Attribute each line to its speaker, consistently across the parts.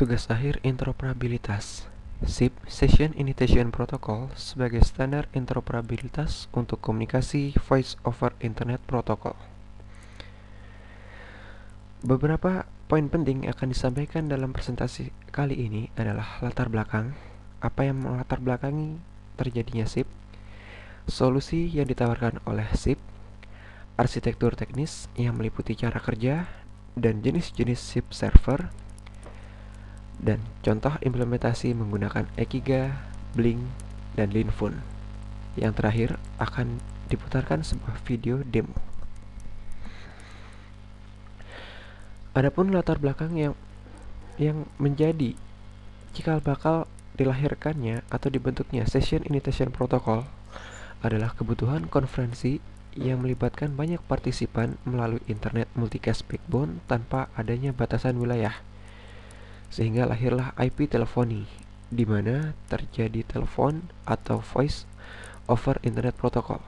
Speaker 1: Tugas akhir interoperabilitas. SIP Session Initiation Protocol sebagai standar interoperabilitas untuk komunikasi Voice over Internet Protocol. Beberapa poin penting yang akan disampaikan dalam presentasi kali ini adalah latar belakang, apa yang melatar belakangi terjadinya SIP, solusi yang ditawarkan oleh SIP, arsitektur teknis yang meliputi cara kerja, dan jenis-jenis SIP server, dan contoh implementasi menggunakan Ekiga, Blink, dan Linfone. Yang terakhir akan diputarkan sebuah video demo. Adapun latar belakang yang menjadi cikal bakal dilahirkannya atau dibentuknya Session Initiation Protocol adalah kebutuhan konferensi yang melibatkan banyak partisipan melalui internet multicast backbone tanpa adanya batasan wilayah. Sehingga lahirlah IP teleponi, di mana terjadi telepon atau voice over internet protocol.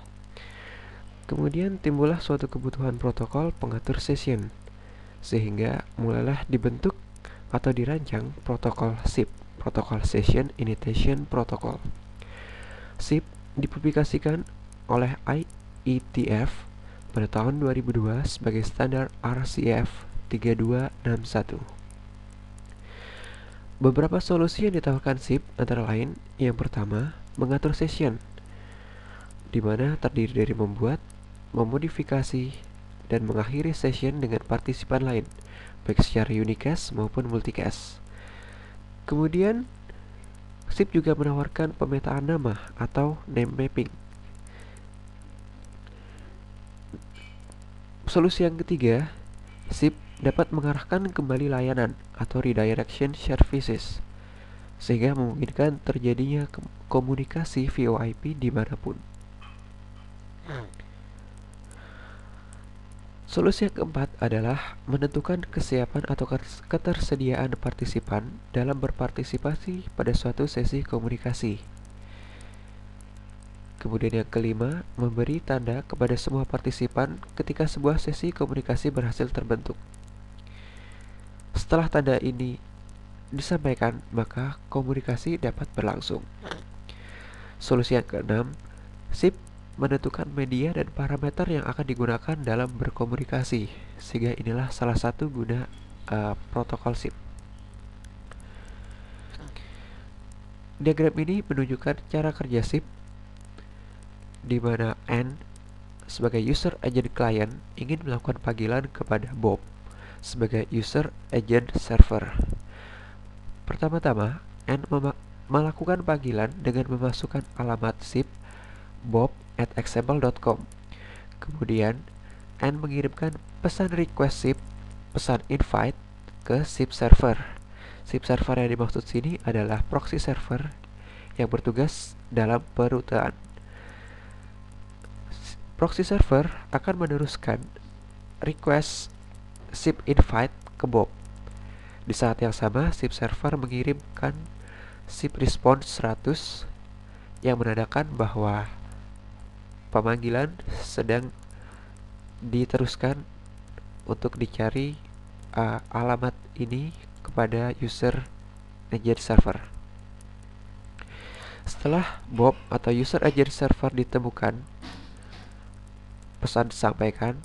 Speaker 1: Kemudian timbullah suatu kebutuhan protokol pengatur session, sehingga mulailah dibentuk atau dirancang protokol SIP, Protocol Session Initiation Protocol. SIP dipublikasikan oleh IETF pada tahun 2002 sebagai standar RCF 3261. Beberapa solusi yang ditawarkan SIP antara lain, yang pertama, mengatur session, di mana terdiri dari membuat, memodifikasi, dan mengakhiri session dengan partisipan lain, baik secara unicast maupun multicast. Kemudian, SIP juga menawarkan pemetaan nama atau name mapping. Solusi yang ketiga, SIP dapat mengarahkan kembali layanan atau redirection services, sehingga memungkinkan terjadinya komunikasi VoIP dimanapun. Solusi yang keempat adalah menentukan kesiapan atau ketersediaan partisipan dalam berpartisipasi pada suatu sesi komunikasi. Kemudian yang kelima, memberi tanda kepada semua partisipan ketika sebuah sesi komunikasi berhasil terbentuk. Setelah tanda ini disampaikan, maka komunikasi dapat berlangsung. Solusi yang keenam, SIP menentukan media dan parameter yang akan digunakan dalam berkomunikasi, sehingga inilah salah satu guna protokol SIP. Diagram ini menunjukkan cara kerja SIP, di mana N sebagai user agent client ingin melakukan panggilan kepada Bob sebagai user agent server. Pertama-tama, N melakukan panggilan dengan memasukkan alamat SIP bob@example.com. Kemudian, N mengirimkan pesan request SIP, pesan invite ke SIP server. SIP server yang dimaksud sini adalah proxy server yang bertugas dalam perutean. Proxy server akan meneruskan request SIP invite ke Bob. Di saat yang sama, SIP server mengirimkan SIP response 100 yang menandakan bahwa pemanggilan sedang diteruskan untuk dicari alamat ini kepada user agent server. Setelah Bob atau user agent server ditemukan, pesan disampaikan,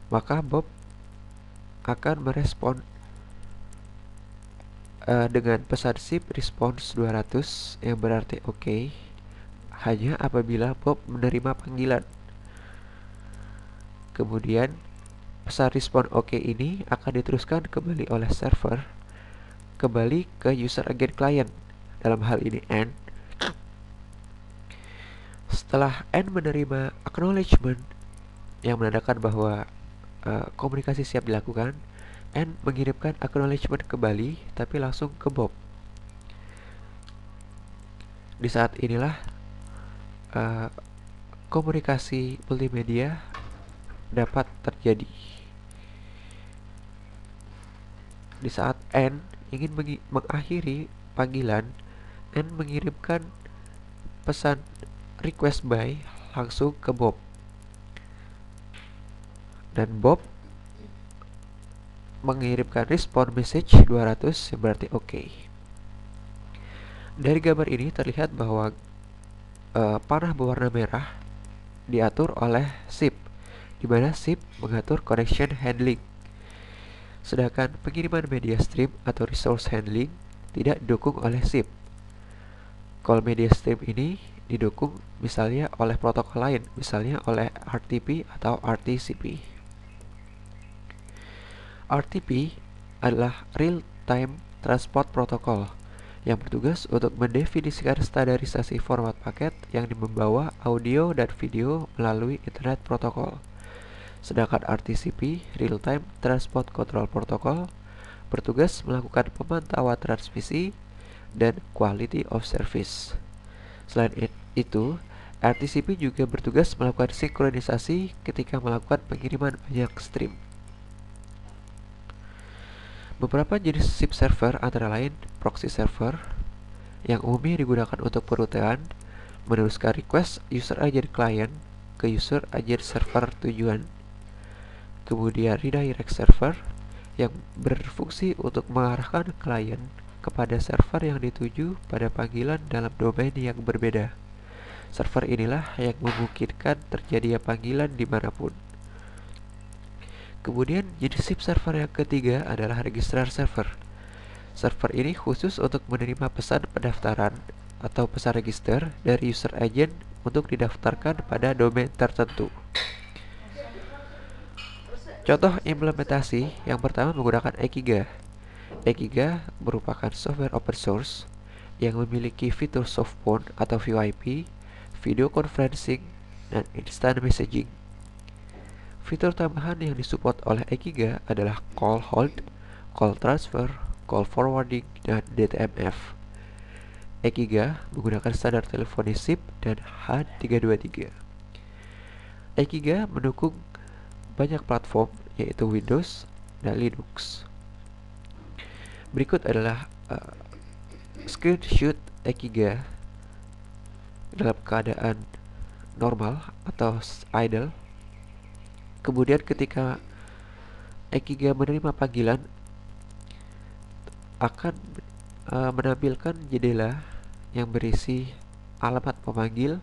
Speaker 1: maka Bob akan merespon dengan pesan SIP response 200 yang berarti oke, hanya apabila Bob menerima panggilan. Kemudian pesan respon oke ini akan diteruskan kembali oleh server kembali ke user agent client, dalam hal ini N. Setelah N menerima acknowledgement yang menandakan bahwa komunikasi siap dilakukan, N mengirimkan acknowledgement kembali tapi langsung ke Bob. Di saat inilah komunikasi multimedia dapat terjadi. Di saat N ingin mengakhiri panggilan, N mengirimkan pesan request by langsung ke Bob, dan Bob mengirimkan respon message 200 yang berarti oke. Dari gambar ini terlihat bahwa panah berwarna merah diatur oleh SIP, di mana SIP mengatur connection handling. Sedangkan pengiriman media stream atau resource handling tidak didukung oleh SIP. Call media stream ini didukung misalnya oleh protokol lain, misalnya oleh RTP atau RTCP. RTP adalah Real Time Transport Protocol yang bertugas untuk mendefinisikan standarisasi format paket yang membawa audio dan video melalui Internet Protocol. Sedangkan RTCP, Real Time Transport Control Protocol, bertugas melakukan pemantauan transmisi dan quality of service. Selain itu, RTCP juga bertugas melakukan sinkronisasi ketika melakukan pengiriman banyak stream. Beberapa jenis SIP server antara lain proxy server, yang umumnya digunakan untuk perutean, meneruskan request user agent client ke user agent server tujuan. Kemudian redirect server, yang berfungsi untuk mengarahkan klien kepada server yang dituju pada panggilan dalam domain yang berbeda. Server inilah yang memungkinkan terjadinya panggilan dimanapun. Kemudian jenis SIP server yang ketiga adalah registrar server. Server ini khusus untuk menerima pesan pendaftaran atau pesan register dari user agent untuk didaftarkan pada domain tertentu. Contoh implementasi yang pertama menggunakan Ekiga. Ekiga merupakan software open source yang memiliki fitur softphone atau VoIP, video conferencing, dan instant messaging. Fitur tambahan yang disupport oleh Ekiga adalah call hold, call transfer, call forwarding, dan DTMF. Ekiga menggunakan standar teleponi SIP dan H323. Ekiga mendukung banyak platform yaitu Windows dan Linux. Berikut adalah screenshot Ekiga dalam keadaan normal atau idle. Kemudian ketika Ekiga menerima panggilan akan menampilkan jendela yang berisi alamat pemanggil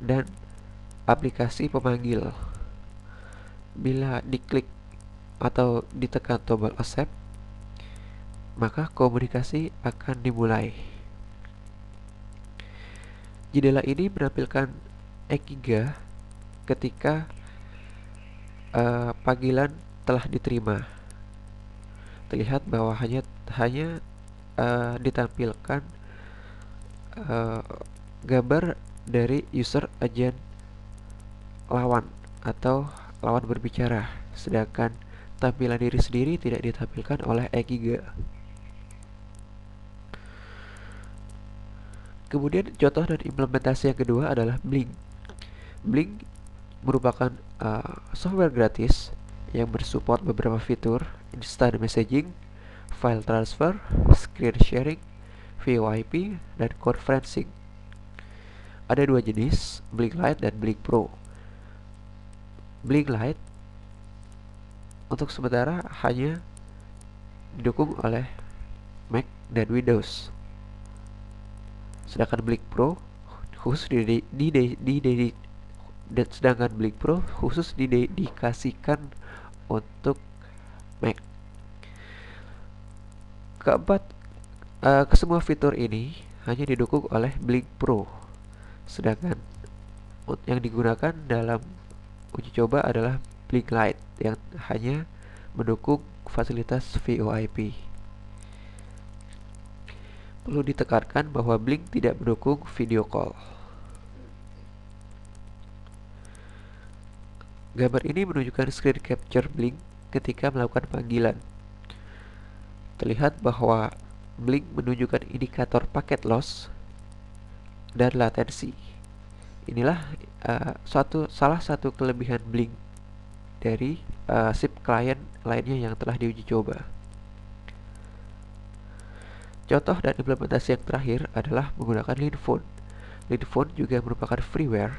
Speaker 1: dan aplikasi pemanggil. Bila diklik atau ditekan tombol accept, maka komunikasi akan dimulai. Jendela ini menampilkan Ekiga ketika panggilan telah diterima. Terlihat bahwa hanya ditampilkan gambar dari user agent lawan atau lawan berbicara, sedangkan tampilan diri sendiri tidak ditampilkan oleh Ekiga. Kemudian contoh dan implementasi yang kedua adalah Blink. Blink merupakan software gratis yang bersupport beberapa fitur instant messaging, file transfer, screen sharing, VoIP, dan conferencing. Ada dua jenis, Blink Lite dan Blink Pro. Blink Lite untuk sementara hanya didukung oleh Mac dan Windows. Sedangkan Blink Pro khusus didedikasikan untuk Mac. Keempat, kesemua fitur ini hanya didukung oleh Blink Pro. Sedangkan yang digunakan dalam uji coba adalah Blink Lite yang hanya mendukung fasilitas VoIP. Perlu ditekankan bahwa Blink tidak mendukung video call. Gambar ini menunjukkan screen capture Blink ketika melakukan panggilan. Terlihat bahwa Blink menunjukkan indikator paket loss dan latensi. Inilah salah satu kelebihan Blink dari SIP client lainnya yang telah diuji coba. Contoh dan implementasi yang terakhir adalah menggunakan Linphone. Linphone juga merupakan freeware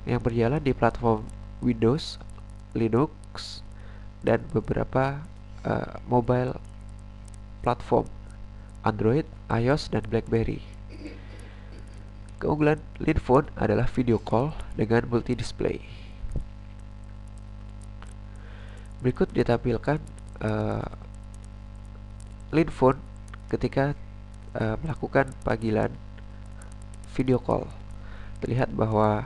Speaker 1: yang berjalan di platform Windows Linux, dan beberapa mobile platform Android, iOS, dan BlackBerry. Keunggulan Linphone adalah video call dengan multi-display. Berikut ditampilkan Linphone ketika melakukan panggilan video call. Terlihat bahwa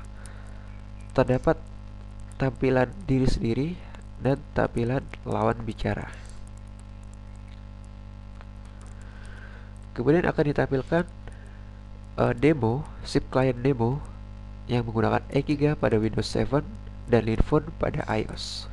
Speaker 1: terdapat tampilan diri sendiri dan tampilan lawan bicara. Kemudian akan ditampilkan demo, SIP client demo yang menggunakan eGiga pada Windows 7 dan Linphone pada iOS.